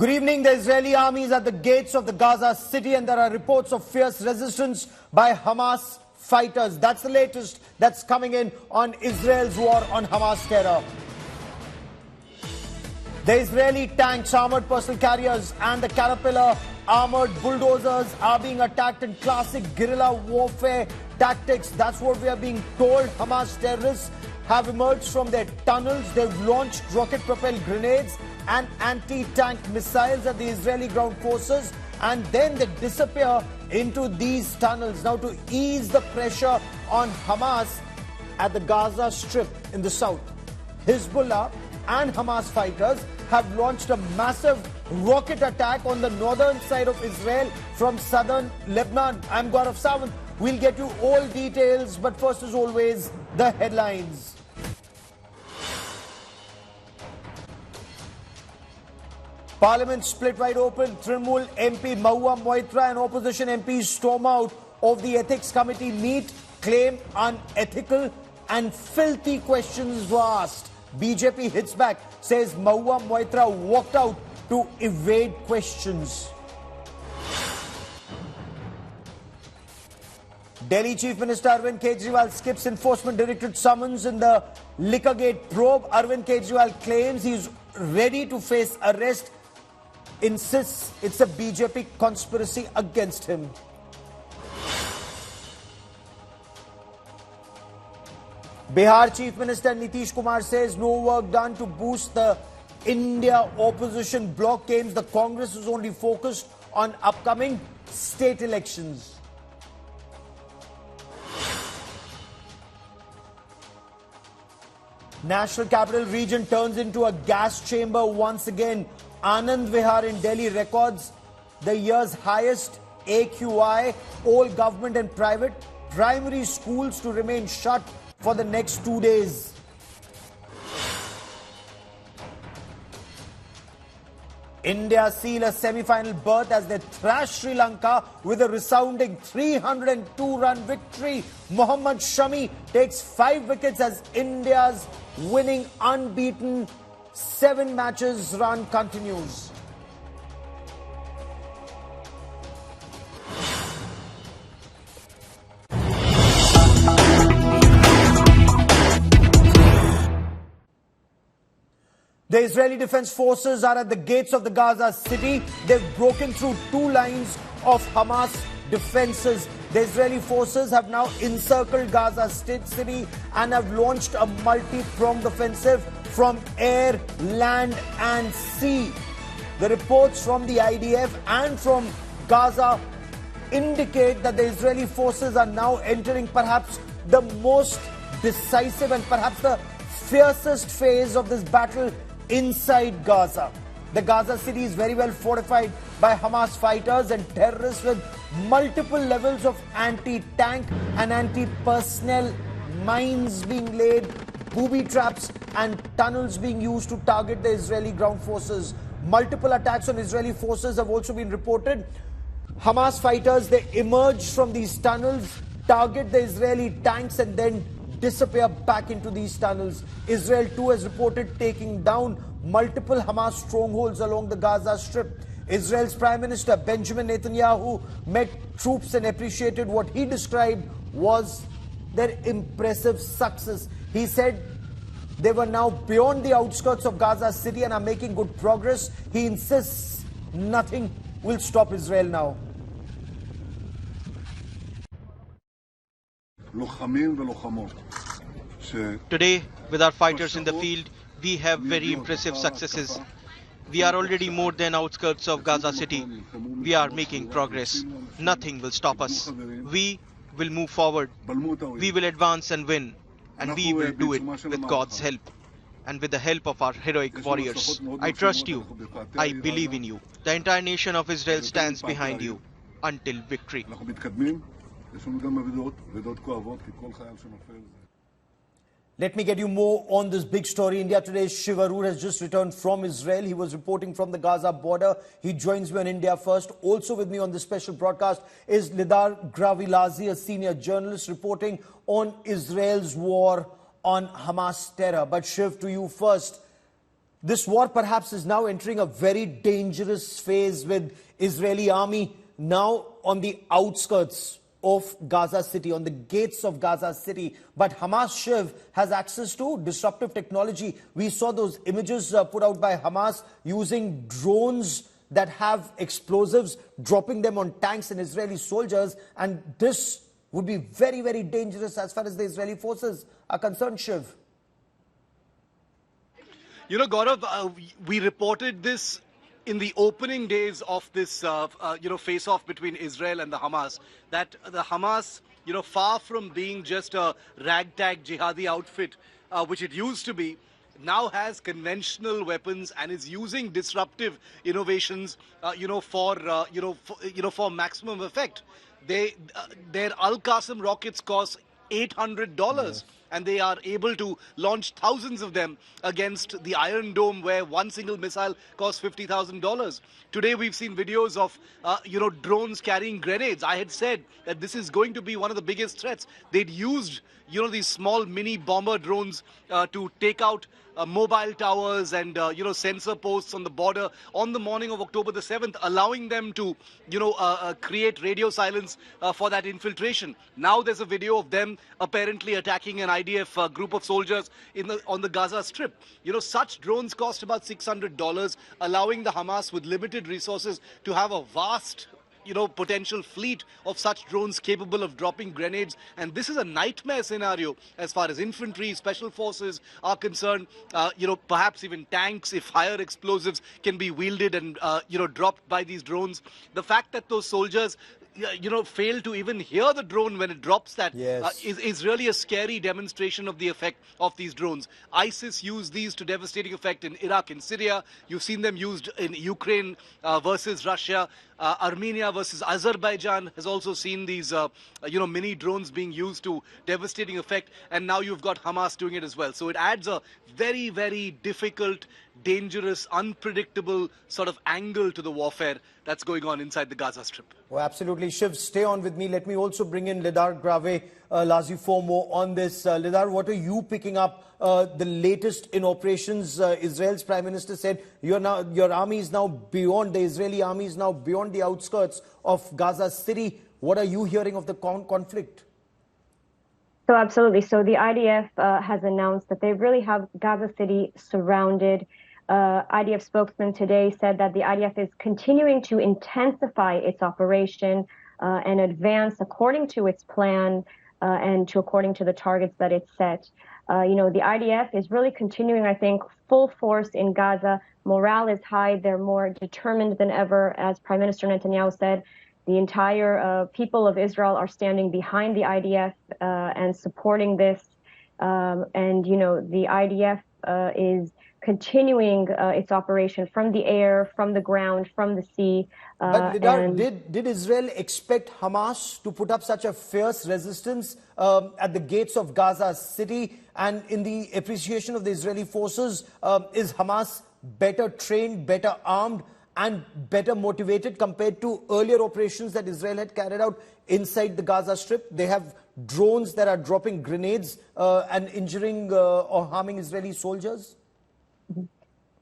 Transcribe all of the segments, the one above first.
Good evening. The Israeli army is at the gates of the Gaza City and there are reports of fierce resistance by Hamas fighters. That's the latest that's coming in on Israel's war on Hamas terror. The Israeli tanks, armored personnel carriers and the Caterpillar armored bulldozers are being attacked in classic guerrilla warfare tactics. That's what we are being told. Hamas terrorists have emerged from their tunnels. They've launched rocket-propelled grenades and anti-tank missiles at the Israeli ground forces, and then they disappear into these tunnels. Now, to ease the pressure on Hamas at the Gaza Strip in the south, Hezbollah and Hamas fighters have launched a massive rocket attack on the northern side of Israel from southern Lebanon. I'm Gaurav Sawant. We'll get you all details, but first, as always, the headlines. Parliament split wide open. Trinamool MP Mahua Moitra and opposition MPs storm out of the Ethics Committee meet, claim unethical and filthy questions were asked. BJP hits back, says Mahua Moitra walked out to evade questions. Delhi Chief Minister Arvind Kejriwal skips Enforcement Directorate summons in the Liquorgate probe. Arvind Kejriwal claims he's ready to face arrest, insists it's a BJP conspiracy against him. Bihar Chief Minister Nitish Kumar says no work done to boost the India opposition bloc. Claims the Congress is only focused on upcoming state elections. National Capital Region turns into a gas chamber once again. Anand Vihar in Delhi records the year's highest AQI. All government and private primary schools to remain shut for the next 2 days. India seal a semi-final berth as they thrash Sri Lanka with a resounding 302-run victory. Mohammad Shami takes 5 wickets as India's winning unbeaten 7 matches run continues. The Israeli Defense Forces are at the gates of the Gaza City. They've broken through 2 lines of Hamas defenses. The Israeli forces have now encircled Gaza City and have launched a multi-pronged offensive from air, land and sea. The reports from the IDF and from Gaza indicate that the Israeli forces are now entering perhaps the most decisive and perhaps the fiercest phase of this battle inside Gaza. The Gaza City is very well fortified by Hamas fighters and terrorists with multiple levels of anti-tank and anti-personnel mines being laid, booby traps and tunnels being used to target the Israeli ground forces. Multiple attacks on Israeli forces have also been reported. Hamas fighters, they emerge from these tunnels, target the Israeli tanks and then disappear back into these tunnels. Israel too has reported taking down multiple Hamas strongholds along the Gaza Strip. Israel's Prime Minister Benjamin Netanyahu met troops and appreciated what he described was their impressive success. He said they were now beyond the outskirts of Gaza City and are making good progress. He insists nothing will stop Israel now. Today, with our fighters in the field, we have very impressive successes. We are already more than outskirts of Gaza City. We are making progress. Nothing will stop us. We will move forward. We will advance and win. And we will do it with God's help and with the help of our heroic warriors. I trust you. I believe in you. The entire nation of Israel stands behind you until victory. Let me get you more on this big story. India Today's Shiv Arur has just returned from Israel. He was reporting from the Gaza border. He joins me on India First. Also with me on this special broadcast is Lidar Gravilazi, a senior journalist reporting on Israel's war on Hamas terror. But Shiv, to you first. This war perhaps is now entering a very dangerous phase with Israeli army now on the outskirts of Gaza City, on the gates of Gaza City. But Hamas Shiv has access to disruptive technology. We saw those images put out by Hamas using drones that have explosives, dropping them on tanks and Israeli soldiers. And this would be very, very dangerous as far as the Israeli forces are concerned, Shiv. You know, Gaurav, we reported this in the opening days of this, face-off between Israel and the Hamas, that the Hamas, far from being just a ragtag jihadi outfit, which it used to be, now has conventional weapons and is using disruptive innovations, for maximum effect. Their Al-Qasim rockets cost $800. Yes. And they are able to launch thousands of them against the Iron Dome, where one single missile costs $50,000. Today we've seen videos of, drones carrying grenades. I had said that this is going to be one of the biggest threats. They'd used, these small mini bomber drones to take out mobile towers and, sensor posts on the border on the morning of October the 7th, allowing them to, create radio silence for that infiltration. Now there's a video of them apparently attacking an IDF group of soldiers on the Gaza Strip. Such drones cost about $600, allowing the Hamas with limited resources to have a vast potential fleet of such drones capable of dropping grenades. And this is a nightmare scenario as far as infantry, special forces are concerned. Perhaps even tanks, if higher explosives can be wielded and, dropped by these drones. The fact that those soldiers fail to even hear the drone when it drops that, yes, is really a scary demonstration of the effect of these drones. ISIS used these to devastating effect in Iraq and Syria. You've seen them used in Ukraine versus Russia. Armenia versus Azerbaijan has also seen these, mini drones being used to devastating effect. And now you've got Hamas doing it as well. So it adds a very, very difficult, dangerous, unpredictable sort of angle to the warfare that's going on inside the Gaza Strip. Oh, absolutely. Shiv, stay on with me. Let me also bring in Lidar Grave Lazi for more on this. Lidar, what are you picking up the latest in operations? Israel's Prime Minister said your army is now beyond, the Israeli army is now beyond the outskirts of Gaza City. What are you hearing of the conflict? So absolutely. So the IDF has announced that they really have Gaza City surrounded. IDF spokesman today said that the IDF is continuing to intensify its operation and advance according to its plan and according to the targets that it's set. The IDF is really continuing, I think, full force in Gaza. Morale is high. They're more determined than ever. As Prime Minister Netanyahu said, the entire people of Israel are standing behind the IDF and supporting this. The IDF is continuing its operation from the air, from the ground, from the sea. But Lidar, did Israel expect Hamas to put up such a fierce resistance at the gates of Gaza City? And in the appreciation of the Israeli forces, is Hamas better trained, better armed, and better motivated compared to earlier operations that Israel had carried out inside the Gaza Strip? They have drones that are dropping grenades and injuring or harming Israeli soldiers?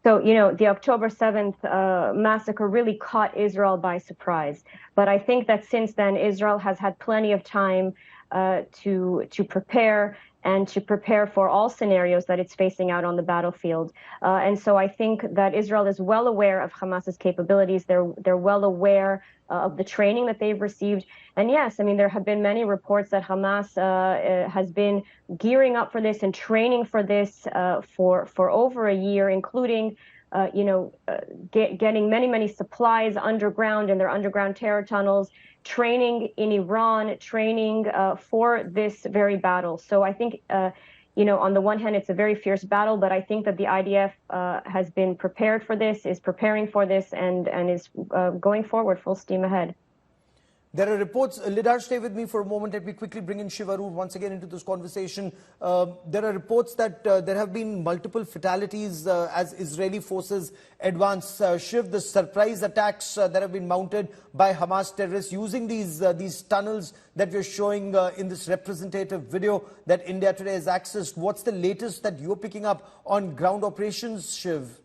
So, the October 7th massacre really caught Israel by surprise. But I think that since then, Israel has had plenty of time to prepare and to prepare for all scenarios that it's facing out on the battlefield. And so I think that Israel is well aware of Hamas's capabilities. They're well aware of the training that they've received. And yes, there have been many reports that Hamas has been gearing up for this and training for this for over a year, including getting many supplies underground in their underground terror tunnels, training in Iran, training for this very battle. So I think, on the one hand, it's a very fierce battle, but I think that the IDF has been prepared for this, is preparing for this, and is going forward full steam ahead. There are reports, Lidar, stay with me for a moment. Let me quickly bring in Shivaru once again into this conversation. There are reports that there have been multiple fatalities as Israeli forces advance. Shiv, the surprise attacks that have been mounted by Hamas terrorists using these tunnels that we're showing in this representative video that India Today has accessed. What's the latest that you're picking up on ground operations, Shiv?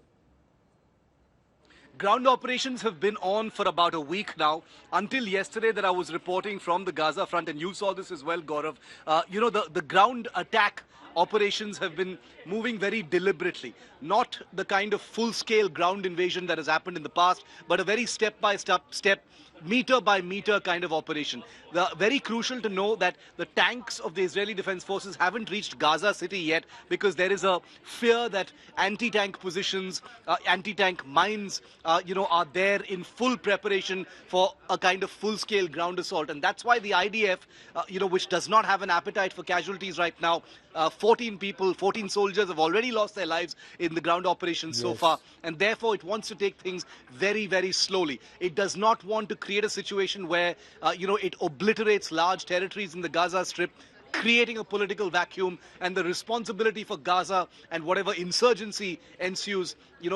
Ground operations have been on for about a week now. Until yesterday that I was reporting from the Gaza front, and you saw this as well, Gaurav. The ground attack operations have been moving very deliberately. Not the kind of full-scale ground invasion that has happened in the past, but a very step-by-step, meter-by-meter kind of operation. Very crucial to know that the tanks of the Israeli Defense Forces haven't reached Gaza City yet, because there is a fear that anti-tank positions, anti-tank mines, are there in full preparation for a kind of full-scale ground assault. And that's why the IDF, which does not have an appetite for casualties right now, 14 soldiers have already lost their lives in the ground operations so far, and therefore it wants to take things very, very slowly. It does not want to create a situation where, it obliterates large territories in the Gaza Strip, creating a political vacuum, and the responsibility for Gaza and whatever insurgency ensues,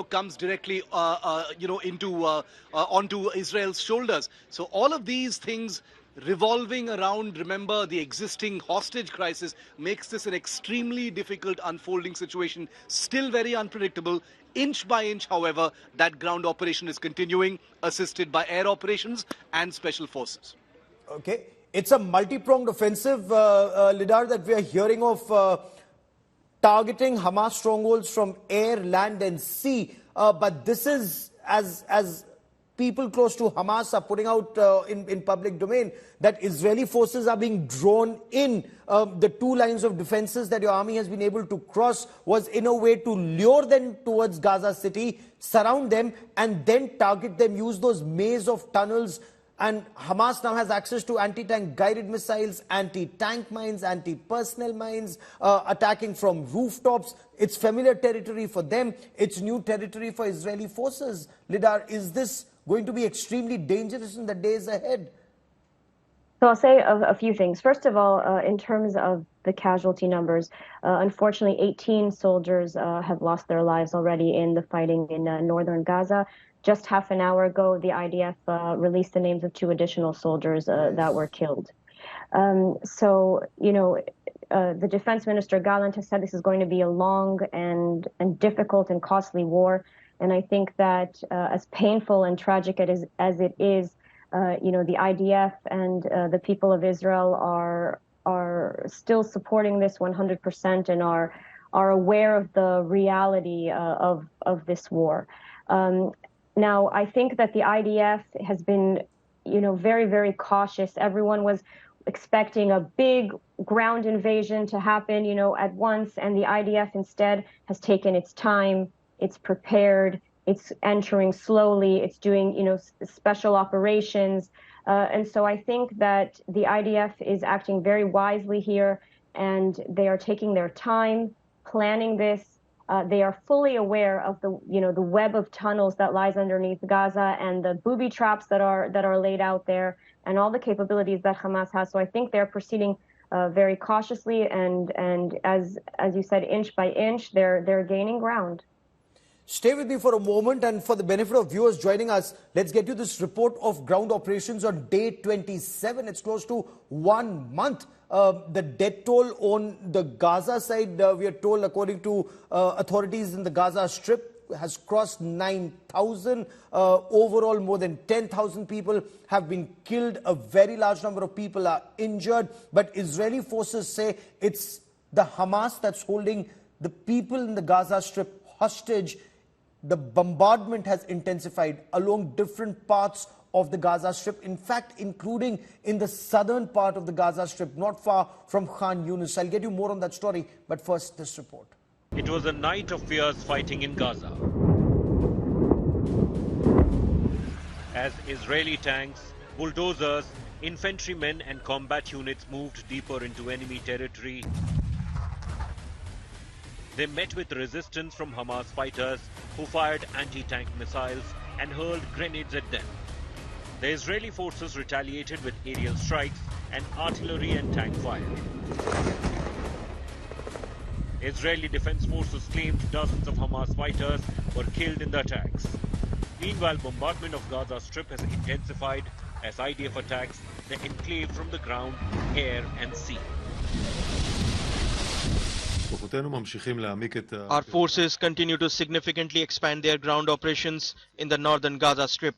comes directly, onto Israel's shoulders. So all of these things revolving around, remember, the existing hostage crisis makes this an extremely difficult unfolding situation, still very unpredictable. Inch by inch, however, that ground operation is continuing, assisted by air operations and special forces. Okay. It's a multi-pronged offensive, Lidar, that we are hearing of, targeting Hamas strongholds from air, land and sea. But this is, as people close to Hamas are putting out in public domain, that Israeli forces are being drawn in. The two lines of defenses that your army has been able to cross was in a way to lure them towards Gaza City, surround them and then target them, use those maze of tunnels. And Hamas now has access to anti-tank guided missiles, anti-tank mines, anti-personnel mines, attacking from rooftops. It's familiar territory for them. It's new territory for Israeli forces. Lidar, is this going to be extremely dangerous in the days ahead? So I'll say a few things. First of all, in terms of the casualty numbers, unfortunately, 18 soldiers have lost their lives already in the fighting in northern Gaza. Just half an hour ago, the IDF released the names of 2 additional soldiers that were killed. The defense minister, Gallant, has said this is going to be a long and difficult and costly war. And I think that as painful and tragic as it is, the IDF and the people of Israel are still supporting this 100% and are aware of the reality of this war. Now, I think that the IDF has been, very, very cautious. Everyone was expecting a big ground invasion to happen, at once, and the IDF instead has taken its time. It's prepared. It's entering slowly. It's doing, special operations. And so I think that the IDF is acting very wisely here, and they are taking their time planning this. They are fully aware of the web of tunnels that lies underneath Gaza and the booby traps that are laid out there, and all the capabilities that Hamas has. So I think they're proceeding very cautiously, and as you said, inch by inch, they're gaining ground. Stay with me for a moment, and for the benefit of viewers joining us, let's get you this report of ground operations on day 27. It's close to 1 month. The death toll on the Gaza side, we are told, according to authorities in the Gaza Strip, has crossed 9,000. Overall, more than 10,000 people have been killed. A very large number of people are injured. But Israeli forces say it's the Hamas that's holding the people in the Gaza Strip hostage. The bombardment has intensified along different parts of the Gaza Strip, in fact, including in the southern part of the Gaza Strip, not far from Khan Yunis. I'll get you more on that story, but first, this report. It was a night of fierce fighting in Gaza, as Israeli tanks, bulldozers, infantrymen and combat units moved deeper into enemy territory. They met with resistance from Hamas fighters who fired anti-tank missiles and hurled grenades at them. The Israeli forces retaliated with aerial strikes and artillery and tank fire. Israeli Defense Forces claimed dozens of Hamas fighters were killed in the attacks. Meanwhile, bombardment of Gaza Strip has intensified as IDF attacks the enclave from the ground, air and sea. Our forces continue to significantly expand their ground operations in the northern Gaza Strip.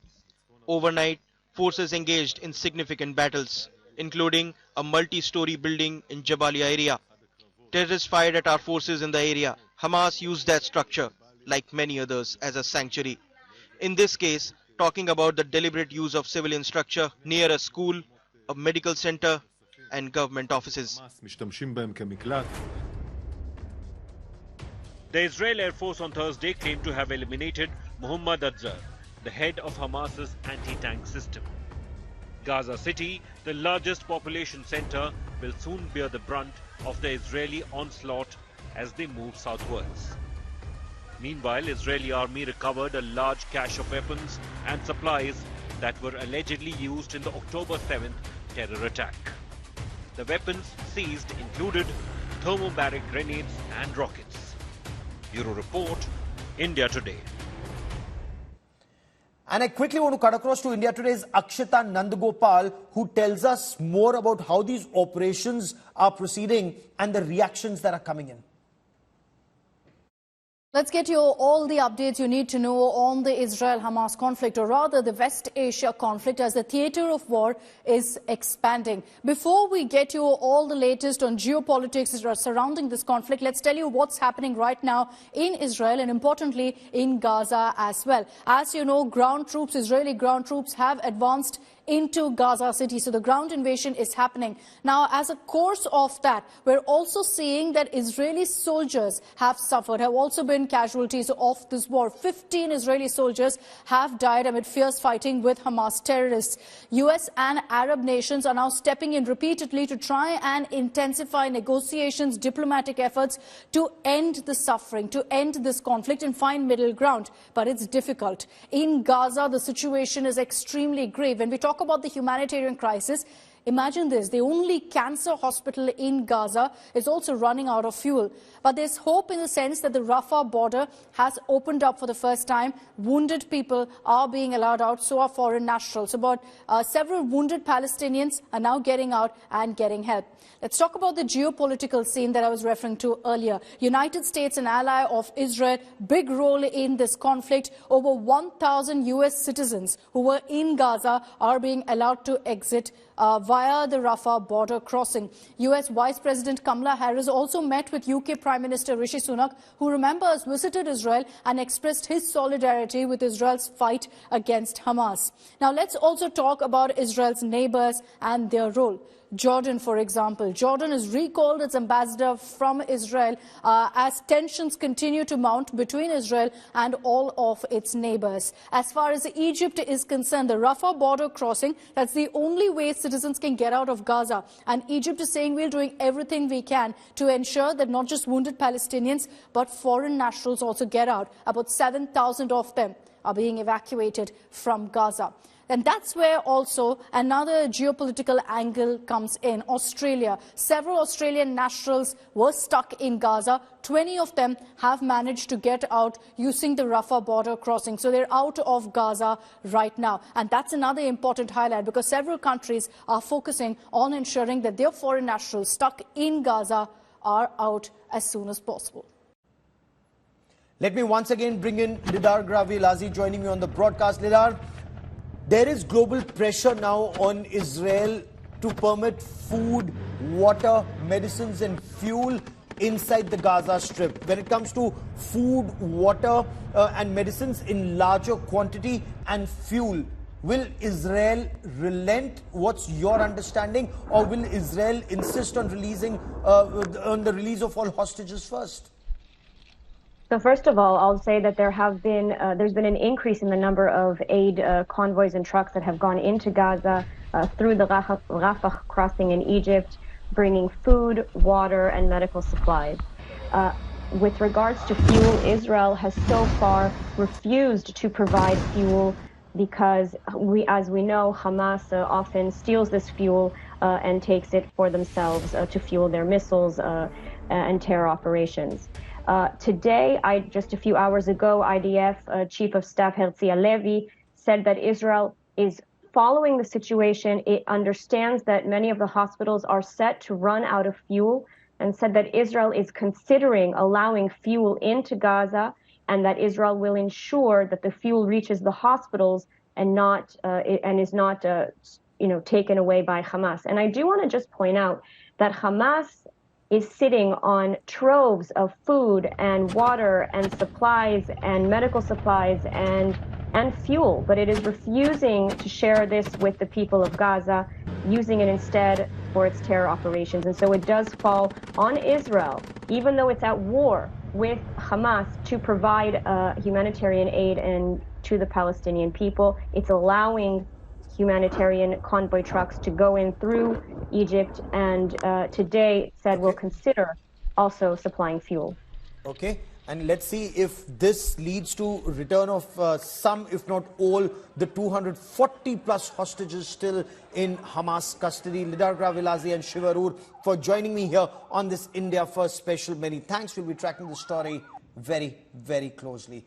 Overnight, forces engaged in significant battles, including a multi-story building in Jabalia area. Terrorists fired at our forces in the area. Hamas used that structure, like many others, as a sanctuary. In this case, talking about the deliberate use of civilian structure near a school, a medical center, and government offices. The Israel Air Force on Thursday claimed to have eliminated Muhammad Azzar, the head of Hamas's anti-tank system. Gaza City, the largest population center, will soon bear the brunt of the Israeli onslaught as they move southwards. Meanwhile, Israeli army recovered a large cache of weapons and supplies that were allegedly used in the October 7th terror attack. The weapons seized included thermobaric grenades and rockets. Bureau Report, India Today. And I quickly want to cut across to India Today's Akshita Nandagopal, who tells us more about how these operations are proceeding and the reactions that are coming in. Let's get you all the updates you need to know on the Israel-Hamas conflict, or rather the West Asia conflict, as the theatre of war is expanding. Before we get you all the latest on geopolitics surrounding this conflict, let's tell you what's happening right now in Israel and importantly in Gaza as well. As you know, Israeli ground troops have advanced into Gaza City. So the ground invasion is happening. Now, as a course of that, we're also seeing that Israeli soldiers have suffered, have also been casualties of this war. 15 Israeli soldiers have died amid fierce fighting with Hamas terrorists. US and Arab nations are now stepping in repeatedly to try and intensify negotiations, diplomatic efforts to end the suffering, to end this conflict and find middle ground. But it's difficult. In Gaza, the situation is extremely grave. When we talk about the humanitarian crisis, imagine this, the only cancer hospital in Gaza is also running out of fuel. But there's hope in the sense that the Rafah border has opened up for the first time. Wounded people are being allowed out, so are foreign nationals. About several wounded Palestinians are now getting out and getting help. Let's talk about the geopolitical scene that I was referring to earlier. United States, an ally of Israel, big role in this conflict. Over 1,000 US citizens who were in Gaza are being allowed to exit via the Rafah border crossing. US Vice President Kamala Harris also met with UK Prime Minister Rishi Sunak, who, remembers, visited Israel and expressed his solidarity with Israel's fight against Hamas. Now, let's also talk about Israel's neighbors and their role. Jordan, for example. Jordan has recalled its ambassador from Israel as tensions continue to mount between Israel and all of its neighbors. As far as Egypt is concerned, the Rafah border crossing, that's the only way citizens can get out of Gaza. And Egypt is saying we're doing everything we can to ensure that not just wounded Palestinians, but foreign nationals also get out. About 7,000 of them are being evacuated from Gaza. And that's where also another geopolitical angle comes in. Australia. Several Australian nationals were stuck in Gaza. 20 of them have managed to get out using the Rafah border crossing. So they're out of Gaza right now. And that's another important highlight because several countries are focusing on ensuring that their foreign nationals stuck in Gaza are out as soon as possible. Let me once again bring in Lidar Gravi-Lazi joining me on the broadcast. Lidar, there is global pressure now on Israel to permit food, water, medicines and fuel inside the Gaza Strip. When it comes to food, water and medicines in larger quantity and fuel, will Israel relent? What's your understanding? Or will Israel insist on on the release of all hostages first? So first of all, I'll say that there's been an increase in the number of aid convoys and trucks that have gone into Gaza through the Rafah crossing in Egypt, bringing food, water, and medical supplies. With regards to fuel, Israel has so far refused to provide fuel because, as we know, Hamas often steals this fuel and takes it for themselves to fuel their missiles and terror operations. Today, just a few hours ago, IDF Chief of Staff Herzi Halevi said that Israel is following the situation. It understands that many of the hospitals are set to run out of fuel and said that Israel is considering allowing fuel into Gaza, and that Israel will ensure that the fuel reaches the hospitals and is not taken away by Hamas. And I do want to just point out that Hamas is sitting on troves of food and water and supplies and medical supplies and fuel, but it is refusing to share this with the people of Gaza, using it instead for its terror operations. And so it does fall on Israel, even though it's at war with Hamas, to provide humanitarian aid and to the Palestinian people. It's allowing humanitarian convoy trucks to go in through Egypt, and today it said we'll consider also supplying fuel. Okay, and let's see if this leads to return of some, if not all, the 240 plus hostages still in Hamas custody. Lidar Gravilazi and Shivarur for joining me here on this India First special. Many thanks. We'll be tracking the story very, very closely.